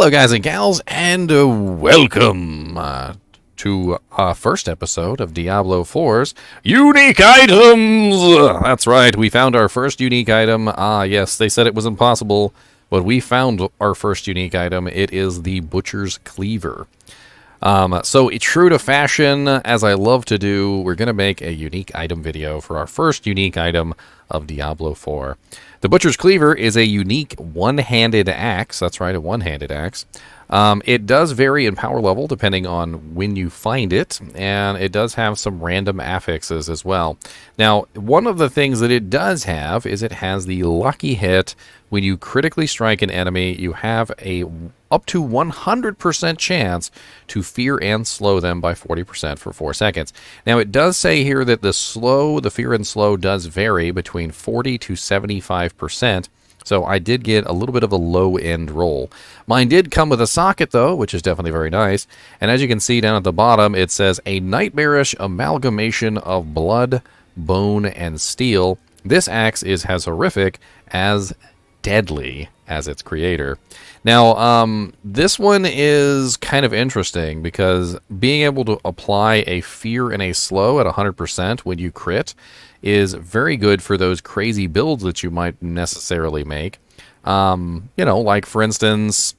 Hello, guys and gals, and welcome to our first episode of Diablo 4's Unique Items! That's right, we found our first unique item. Yes, they said it was impossible, but we found our first unique item. It is the Butcher's Cleaver. So, true to fashion, as I love to do, we're going to make a unique item video for our first unique item of Diablo 4. The Butcher's Cleaver is a unique one-handed axe. That's right, a one-handed axe. It does vary in power level depending on when you find it, and it does have some random affixes as well. Now, one of the things that it does have is it has the lucky hit. When you critically strike an enemy, you have a up to 100% chance to fear and slow them by 40% for 4 seconds. Now, it does say here that the fear and slow does vary between 40 to 75%. So I did get a little bit of a low-end roll. Mine did come with a socket, though, which is definitely very nice. And as you can see down at the bottom, it says, a nightmarish amalgamation of blood, bone, and steel. This axe is as horrific as deadly as its creator. Now, this one is kind of interesting because being able to apply a fear and a slow at 100% when you crit is very good for those crazy builds that you might necessarily make. Like for instance,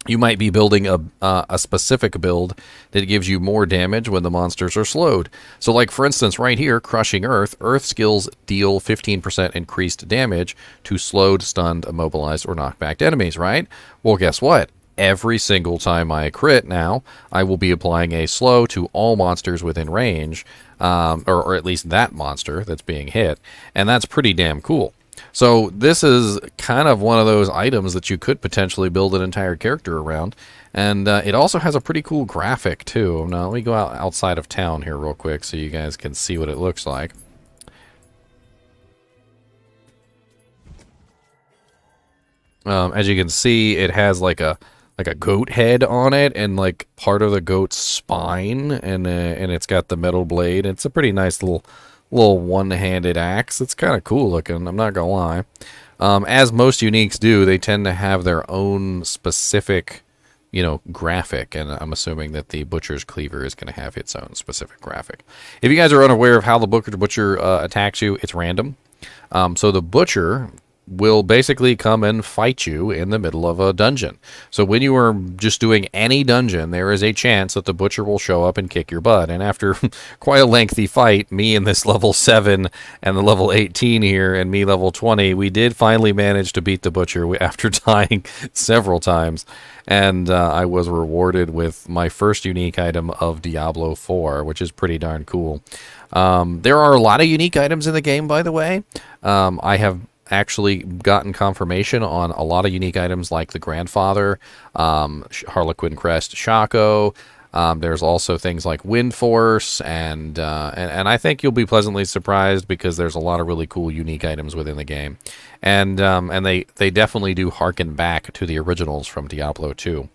you might be building a specific build that gives you more damage when the monsters are slowed. So like for instance right here, Crushing Earth skills deal 15% increased damage to slowed, stunned, immobilized, or knockback enemies, right? Well, guess what? Every single time I crit now, I will be applying a slow to all monsters within range, or at least that monster that's being hit, and that's pretty damn cool. So this is kind of one of those items that you could potentially build an entire character around, and it also has a pretty cool graphic too. Now let me go outside of town here real quick so you guys can see what it looks like. As you can see, it has like a goat head on it, and like part of the goat's spine, and it's got the metal blade. It's a pretty nice little one-handed axe. It's kind of cool looking, I'm not gonna lie. As most uniques do, they tend to have their own specific, graphic, and I'm assuming that the Butcher's Cleaver is going to have its own specific graphic. If you guys are unaware of how the Butcher attacks you, it's random. So the Butcher will basically come and fight you in the middle of a dungeon. So when you are just doing any dungeon, there is a chance that the Butcher will show up and kick your butt. And after quite a lengthy fight, me and this level 7 and the level 18 here and me level 20, we did finally manage to beat the Butcher after dying several times. And I was rewarded with my first unique item of Diablo 4, which is pretty darn cool. There are a lot of unique items in the game, by the way. I have actually gotten confirmation on a lot of unique items like the Grandfather, Harlequin Crest Shaco. There's also things like Wind Force, and I think you'll be pleasantly surprised because there's a lot of really cool unique items within the game, and they definitely do harken back to the originals from Diablo 2.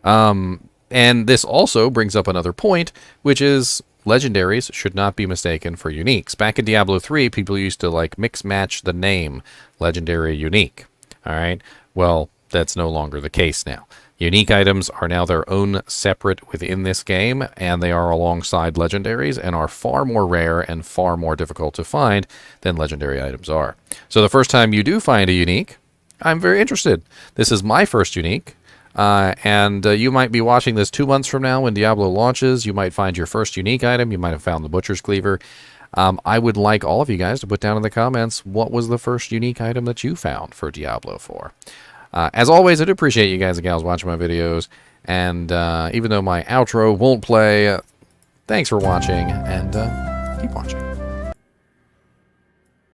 And this also brings up another point, which is legendaries should not be mistaken for uniques. Back in Diablo 3, people used to mix-match the name legendary unique. Alright? Well, that's no longer the case now. Unique items are now their own separate within this game, and they are alongside legendaries and are far more rare and far more difficult to find than legendary items are. So the first time you do find a unique, I'm very interested. This is my first unique. And you might be watching this 2 months from now when Diablo launches. You might find your first unique item. You might have found the Butcher's Cleaver. I would like all of you guys to put down in the comments what was the first unique item that you found for Diablo 4. As always, I do appreciate you guys and gals watching my videos. And even though my outro won't play, thanks for watching, and keep watching.